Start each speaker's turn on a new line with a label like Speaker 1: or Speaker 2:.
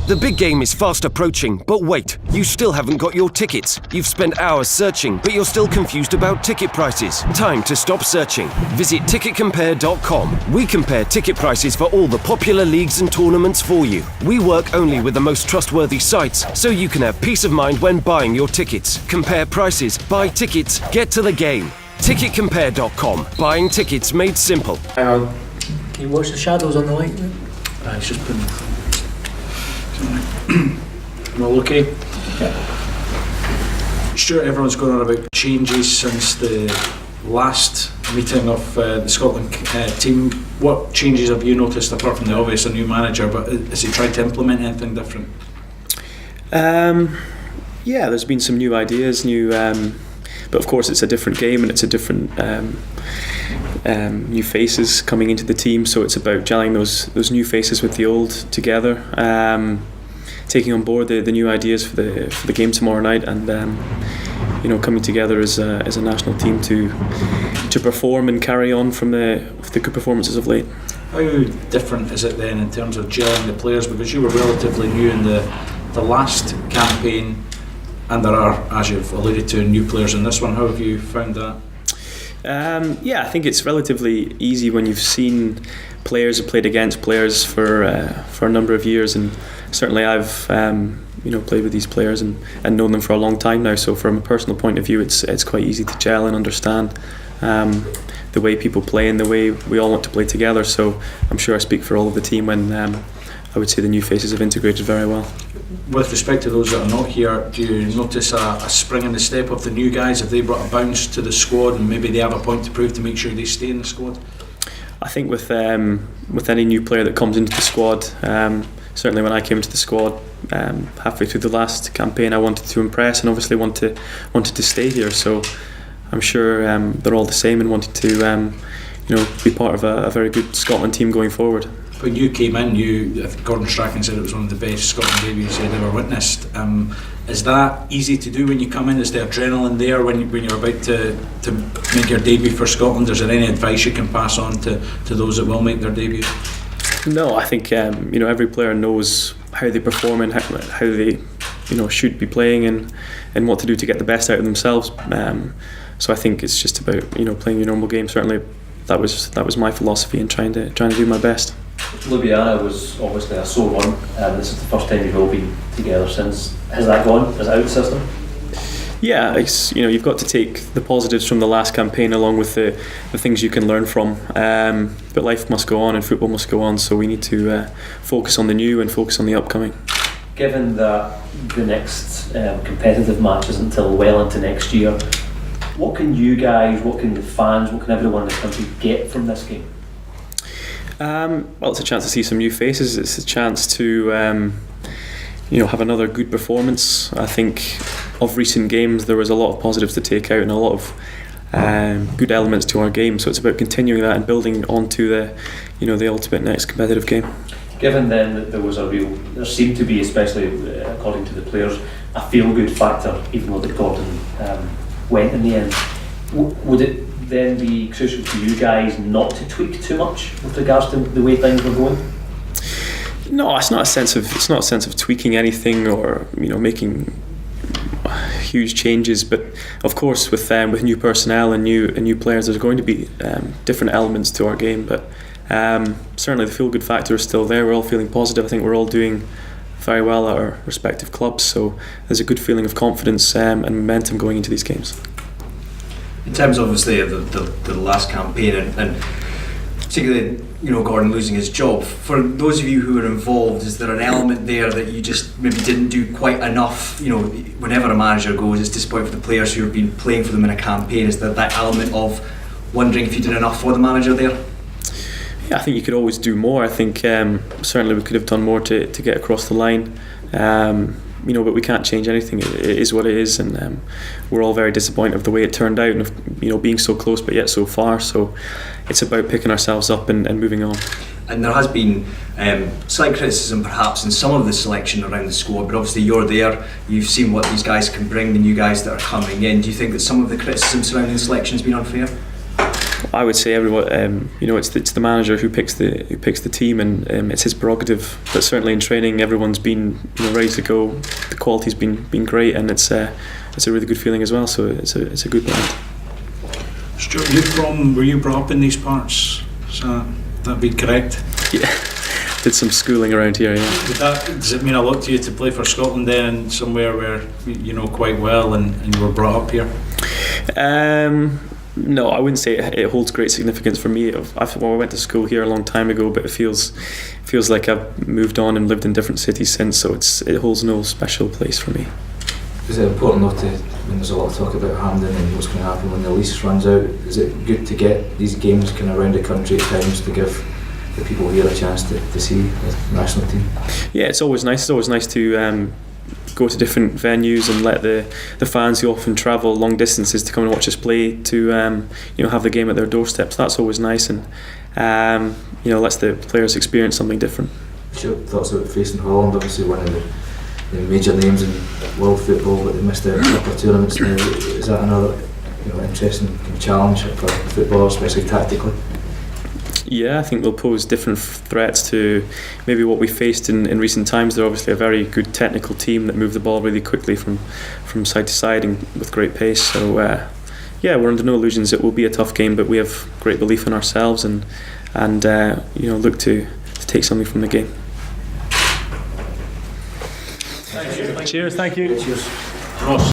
Speaker 1: The big game is fast approaching, but wait, you still haven't got your tickets. You've spent hours searching, but you're still confused about ticket prices. Time to stop searching. Visit ticketcompare.com. We compare ticket prices for all the popular leagues and tournaments for you. We work only with the most trustworthy sites, so you can have peace of mind when buying your tickets. Compare prices, buy tickets, get to the game. Ticketcompare.com. Buying tickets made simple.
Speaker 2: Can you watch the shadows on the light?
Speaker 3: It's just been... Well, okay. Yeah. Stuart, everyone's going on about changes since the last meeting of the Scotland team. What changes have you noticed, apart from the obvious, a new manager, but has he tried to implement anything different?
Speaker 4: Yeah, there's been some new ideas, but of course it's a different game and it's a different new faces coming into the team, so it's about gelling those new faces with the old together, taking on board the new ideas for the game tomorrow night, and coming together as a national team to perform and carry on from the good performances of late.
Speaker 3: How different is it then in terms of gelling the players, because you were relatively new in the last campaign, and there are, as you've alluded to, new players in this one. How have you found that?
Speaker 4: Yeah, I think it's relatively easy when you've seen players, have played against players for a number of years, and certainly I've played with these players and known them for a long time now. So from a personal point of view, it's quite easy to gel and understand the way people play and the way we all want to play together. So I'm sure I speak for all of the team when I would say the new faces have integrated very well.
Speaker 3: With respect to those that are not here, do you notice a spring in the step of the new guys? Have they brought a bounce to the squad, and maybe they have a point to prove to make sure they stay in the squad?
Speaker 4: I think with any new player that comes into the squad, certainly when I came into the squad halfway through the last campaign, I wanted to impress and obviously wanted to stay here. So I'm sure they're all the same and wanted to be part of a very good Scotland team going forward.
Speaker 3: When you came in, Gordon Strachan said it was one of the best Scotland debuts he'd ever witnessed. Is that easy to do when you come in? Is the adrenaline there when you're about to make your debut for Scotland? Is there any advice you can pass on to those that will make their debut?
Speaker 4: No, I think every player knows how they perform and how they should be playing and what to do to get the best out of themselves. So I think it's just about playing your normal game. Certainly, that was my philosophy and trying to do my best.
Speaker 5: Ljubljana was obviously a sore one, and this is the first time you've all been together since. Has that gone? Is it out of the system?
Speaker 4: Yeah, you've got to take the positives from the last campaign along with the things you can learn from. But life must go on and football must go on, so we need to focus on the new and focus on the upcoming.
Speaker 5: Given that the next competitive match isn't until well into next year, what can you guys, what can the fans, what can everyone in the country get from this game?
Speaker 4: Well, it's a chance to see some new faces. It's a chance to have another good performance. I think of recent games there was a lot of positives to take out and a lot of good elements to our game. So it's about continuing that and building onto the ultimate next competitive game. Given then that there seemed to be, especially according to the players, a feel-good factor, even though that Gordon went in the end. Would it then be crucial to you guys not to tweak too much with regards to the way things were going? No, it's not a sense of tweaking anything or making huge changes. But of course, with new personnel and new players, there's going to be different elements to our game. But certainly the feel good factor is still there. We're all feeling positive. I think we're all doing very well at our respective clubs. So there's a good feeling of confidence and momentum going into these games.
Speaker 6: In terms, obviously, of the last campaign and particularly, Gordon losing his job, for those of you who are involved, is there an element there that you just maybe didn't do quite enough? Whenever a manager goes, it's disappointing for the players who have been playing for them in a campaign. Is there that element of wondering if you did enough for the manager there?
Speaker 4: Yeah, I think you could always do more. I think certainly we could have done more to get across the line. But we can't change anything. It is what it is, and we're all very disappointed of the way it turned out, and of being so close but yet so far. So it's about picking ourselves up and moving on.
Speaker 6: And there has been slight criticism perhaps in some of the selection around the squad, but obviously you're there, you've seen what these guys can bring, the new guys that are coming in. Do you think that some of the criticism surrounding the selection has been unfair?
Speaker 4: I would say everyone. It's the manager who picks the team, and it's his prerogative. But certainly in training, everyone's been ready to go. The quality's been great, and it's a really good feeling as well. So it's a good blend.
Speaker 3: Stuart, were you brought up in these parts? So that'd be correct.
Speaker 4: Yeah, did some schooling around here. Yeah.
Speaker 3: Does it mean a lot to you to play for Scotland then, somewhere where you know quite well and you were brought up here?
Speaker 4: No, I wouldn't say it holds great significance for me. I went to school here a long time ago, but it feels like I've moved on and lived in different cities since. So it holds no special place for me.
Speaker 7: Is it important not to, when there's a lot of talk about Hampden and what's going to happen when the lease runs out, is it good to get these games kind of around the country at times to give the people here a chance to see the national team? Yeah,
Speaker 4: it's always nice. It's always nice to go to different venues and let the fans who often travel long distances to come and watch us play to have the game at their doorstep. So that's always nice, and lets the players experience something different.
Speaker 7: What's your thoughts about facing Holland? Obviously one of the major names in world football, but they missed out on a couple of tournaments now. Is that another interesting challenge for footballers, especially tactically?
Speaker 4: Yeah, I think they'll pose different threats to maybe what we faced in recent times. They're obviously a very good technical team that move the ball really quickly from side to side and with great pace. So we're under no illusions. It will be a tough game, but we have great belief in ourselves and look to take something from the game.
Speaker 2: Cheers, thank you.
Speaker 3: Ross.